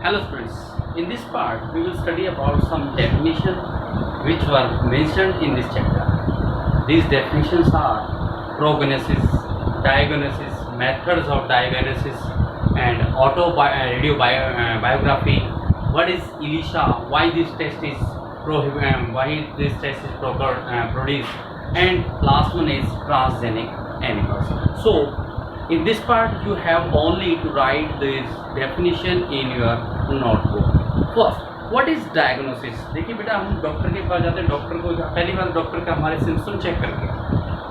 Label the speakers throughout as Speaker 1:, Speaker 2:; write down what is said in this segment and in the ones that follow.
Speaker 1: Hello students, in this part we will study about some definitions which were mentioned in this chapter. These definitions are prognosis, diagnosis, methods of diagnosis and biography. What is ELISA, why this test is produced, and last one is transgenic animals. So in this part you have only to write this definition in your notebook. First, what is diagnosis? देखिए बेटा, हम doctor के पास जाते हैं, doctor को पहली बार doctor का हमारे सिम्पटम चेक करके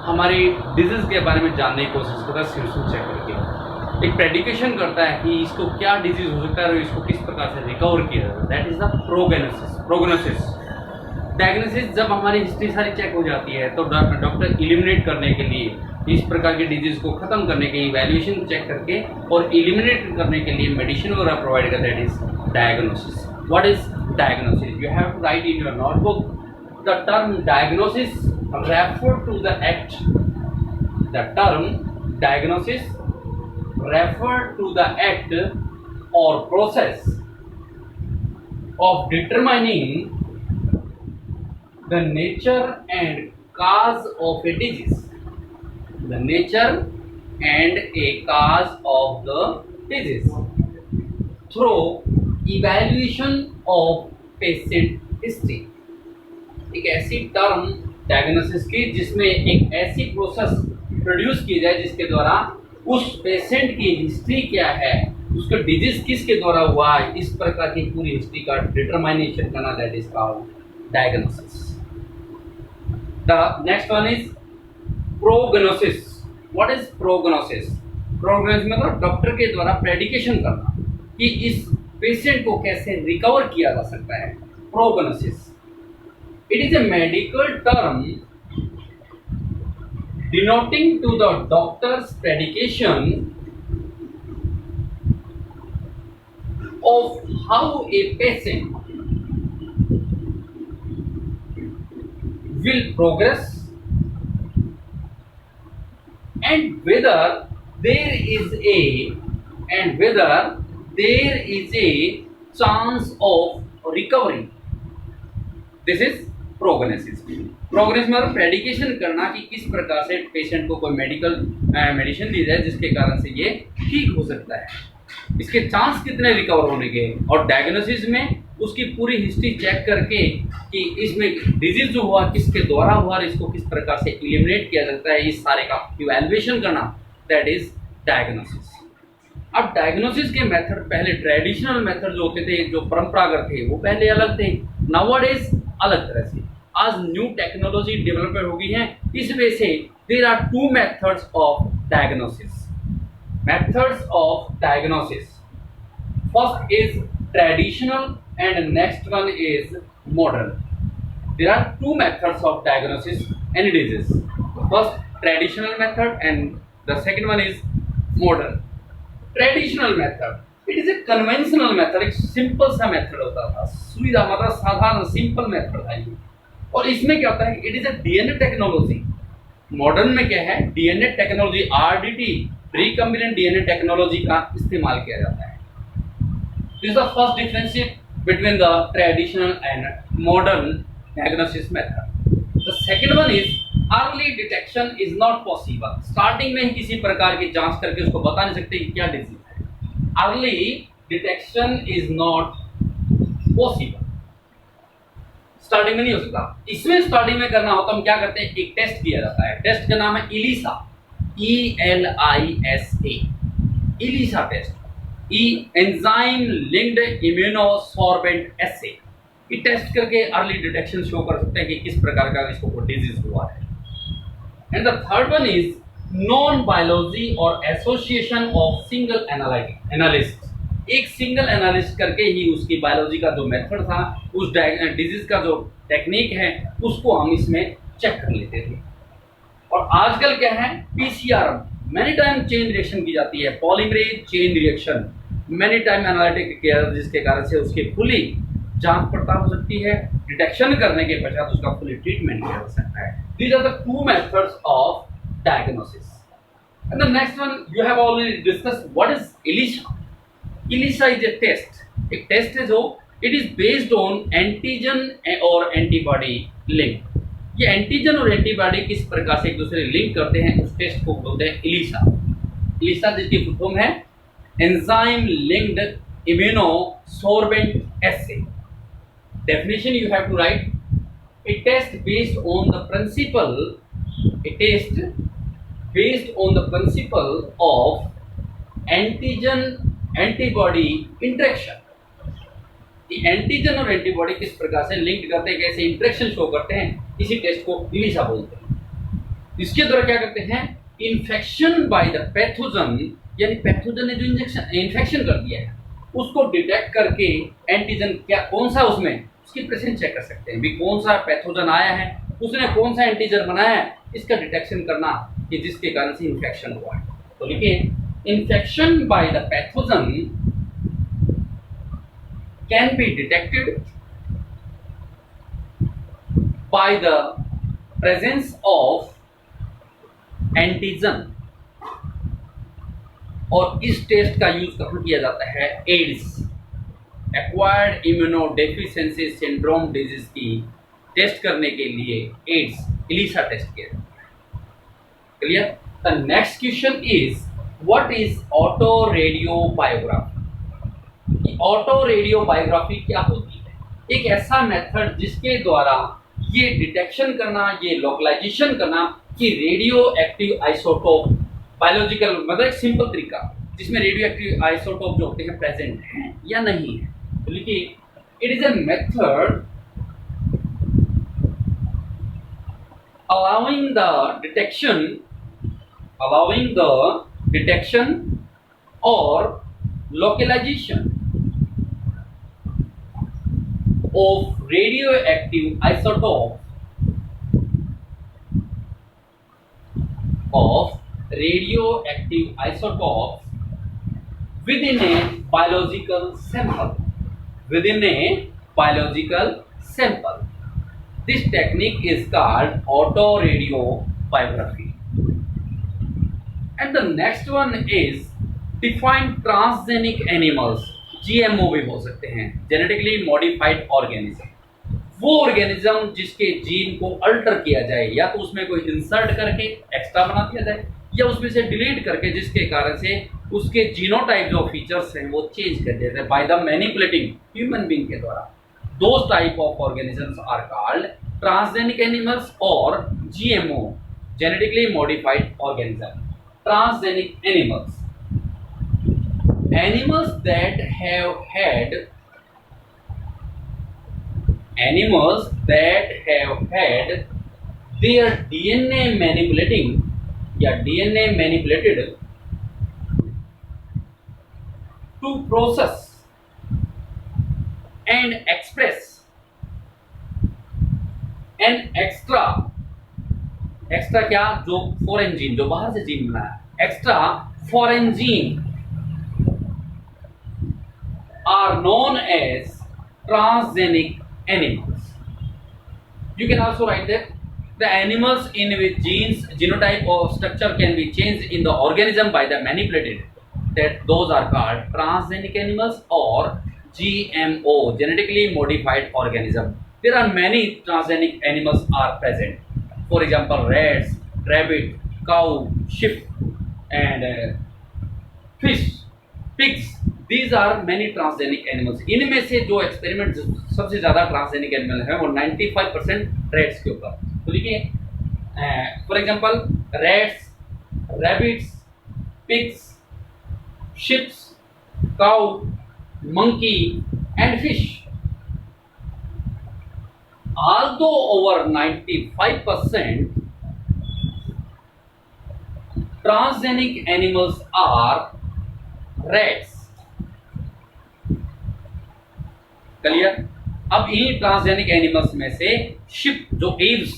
Speaker 1: हमारी डिजीज के बारे में जानने की कोशिश करता है, सिम्पटम चेक करके एक प्रेडिकेशन करता है कि इसको क्या डिजीज हो सकता है और इसको किस प्रकार से रिकवर किया जाता है. That is the prognosis. Diagnosis जब हमारी हिस्ट्री सारी चेक हो जाती है तो डॉक्टर इलिमिनेट करने के लिए इस प्रकार की डिजीज को खत्म करने के लिए वैल्यूएशन चेक करके और इलिमिनेट करने के लिए मेडिसिन वगैरह प्रोवाइड करता है. That is diagnosis. What is diagnosis? You have to write in your notebook. The term diagnosis refer to the act. The term diagnosis refer to the act or process of determining the nature and cause of a disease. The nature and a cause of the disease through evaluation of patient history. एक ऐसी term diagnosis की जिसमें एक ऐसी process produce की जाए जिसके द्वारा उस पेशेंट की हिस्ट्री क्या है, उसका डिजीज किसके द्वारा हुआ है, इस प्रकार की पूरी हिस्ट्री का डिटरमाइनेशन करना. That is called diagnosis. The next one is prognosis. What is prognosis? Prognosis मतलब डॉक्टर के द्वारा प्रेडिकेशन करना कि इस पेशेंट को कैसे रिकवर किया जा सकता है. Prognosis. It is A medical term denoting to the doctor's predication of how a patient will progress and whether there is a chance of recovery. This is prognosis. Prognosis मतलब प्रेडिकेशन करना कि किस प्रकार से पेशेंट को कोई मेडिसिन दी जाए जिसके कारण से ये ठीक हो सकता है, इसके चांस कितने रिकवर होने के. और डायग्नोसिस में उसकी पूरी हिस्ट्री चेक करके कि इसमें डिजीज जो हुआ किसके द्वारा हुआ और इसको किस प्रकार से इलिमिनेट किया जाता है, इस सारे का इवैल्यूएशन करना. That is diagnosis. अब डायग्नोसिस के मेथड पहले ट्रेडिशनल मेथड जो होते थे, जो परंपरागत थे, वो पहले अलग थे. नाउअडेज अलग तरह से. आज न्यू टेक्नोलॉजी डेवलपमेंट हो गई है, इस वजह से there are two methods of diagnosis. Methods of diagnosis. First is traditional and next one is modern. There are two methods of diagnosis any disease. First traditional method and the second one is modern. Traditional method it is a conventional method. एक simple सा method होता था, सुविधा मतलब साधारण simple method था ये. और इसमें क्या होता है, it is A DNA technology. Modern में क्या है, DNA technology, RDT recombinant DNA technology का इस्तेमाल किया जाता है. This is the first difference between the traditional and modern diagnosis method. The second one is early detection is not possible. Starting में ही किसी प्रकार की जांच करके उसको बता नहीं सकते कि क्या डिजीज है. Early detection is not possible. Starting में नहीं हो सकता. इसमें स्टार्टिंग में करना होता, हम क्या करते हैं, एक टेस्ट किया जाता है. टेस्ट का नाम है ELISA. ELISA. ELISA test. Enzyme linked immunosorbent assay. ये टेस्ट करके अर्ली डिटेक्शन शो कर सकते हैं कि किस प्रकार का इसको कोई डिजीज हुआ है. And the third one is non biology और एसोसिएशन ऑफ सिंगल एनालिस्ट. एक सिंगल एनालिस्ट करके ही उसकी बायोलॉजी का जो मेथड था, उस डिजीज का जो टेक्निक है, उसको हम इसमें चेक कर लेते थे. और आजकल क्या है, PCR many time chain reaction की जाती है. Polymerase chain reaction many time analytic किया, जिसके कारण से उसकी फुली जांच पड़ताल हो सकती है. डिटेक्शन करने के पश्चात उसका फुली ट्रीटमेंट किया जा सकता है. These are the two methods of diagnosis. And the next one you have already discussed. What is ELISA? ELISA is a test एक टेस्ट है जो it is based on antigen और एंटीबॉडी लिंक। ये antigen और antibody किस प्रकार से एक दूसरे लिंक करते हैं, उस टेस्ट को बोलते हैं इलीसा। इलीसा जिसकी फुल फॉर्म है enzyme linked immunosorbent assay. Definition you have to write: a test based on the principle, a test based on the principle of antigen antibody interaction। कि antigen और antibody किस प्रकार से link करते हैं, कैसे इंटरेक्शन शो करते हैं, इसी टेस्ट को इलीसा बोलते हैं। इसके द्वारा क्या करते हैं, इन्फेक्शन बाय द पैथोजन, यानी पैथोजन ने जो इन्फेक्शन कर दिया है उसको डिटेक्ट करके एंटीजन क्या कौन सा उसमें उसकी प्रेजेंस चेक कर सकते हैं, भी कौन सा पैथोजन आया है, उसने कौन सा एंटीजन बनाया है, इसका डिटेक्शन करना कि जिसके कारण से इन्फेक्शन हुआ है। तो लिखिए, infection by the pathogen can be detected by the presence of antigen, और इस टेस्ट का यूज कहाँ किया जाता है, ads acquired immunodeficiency syndrome disease की टेस्ट करने के लिए एड्स इलीसा टेस्ट किया जाता है। Clear? The next question is what is auto radio biography. Auto radio biography क्या होती है? एक ऐसा मेथड जिसके द्वारा ये डिटेक्शन करना, ये लोकलाइजेशन करना कि रेडियो एक्टिव आइसोटोप बायोलॉजिकल, मतलब एक सिंपल तरीका जिसमें रेडियो एक्टिव आइसोटोप जो होते हैं प्रेजेंट हैं या नहीं है। तो लिखिए, it is a method allowing the detection or localization of radioactive isotopes within a biological sample. This technique is called autoradiography. And the next one is define transgenic animals, GMO भी बोल सकते हैं, genetically modified organism। वो organism जिसके gene को alter किया जाए, या तो उसमें कोई इंसर्ट करके एक्स्ट्रा बना दिया जाए, या उसमें से डिलीट करके जिसके कारण से उसके जीनोटाइप जो फीचर्स हैं वो चेंज कर दिया जाए by the manipulating human being के द्वारा। Those type of organisms are called transgenic animals or GMO, genetically modified organism. Transgenic animals, animals that have had their DNA manipulated to process and express an extra क्या, जो foreign gene, जो बाहर से gene बनाया, extra foreign gene are known as transgenic animals. You can also write that the animals in which genotype or structure can be changed in the organism by the manipulated, that those are called transgenic animals or GMO, genetically modified organism. There are many transgenic animals are present. For example, rats, rabbit, cow, sheep, and fish, pigs. These are many transgenic animals. इनमें से जो experiment सबसे ज़्यादा transgenic animal है वो 95% rats के ऊपर। तो देखिए, for example rats, rabbits, pigs, ships, cow, monkey and fish. Although over 95% transgenic animals are rats. Clear? अब इन्हीं ट्रांसजेनिक एनिमल्स में से शिप, जो एव्स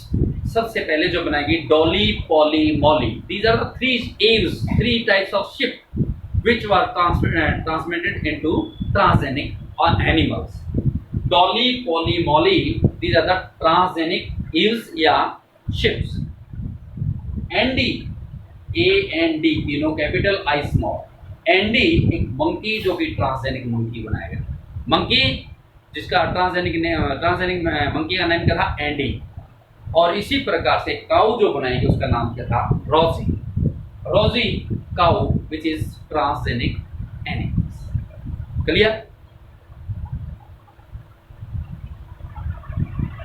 Speaker 1: सबसे पहले जो बनाएगी, Dolly, Polly, Molly. These are the three types of sheep which were transmitted into transgenic animals. Dolly, Polly, Molly, these are the transgenic eels या ships. Andy, A-N-D, तीनों capital, I small. Andy एक monkey जो कि transgenic monkey बनाया गया। Monkey जिसका transgenic monkey का नाम क्या था, एंडी। और इसी प्रकार से काऊ जो बनाएगी उसका नाम क्या था, Rosie. Rosie cow which is transgenic animals. Clear?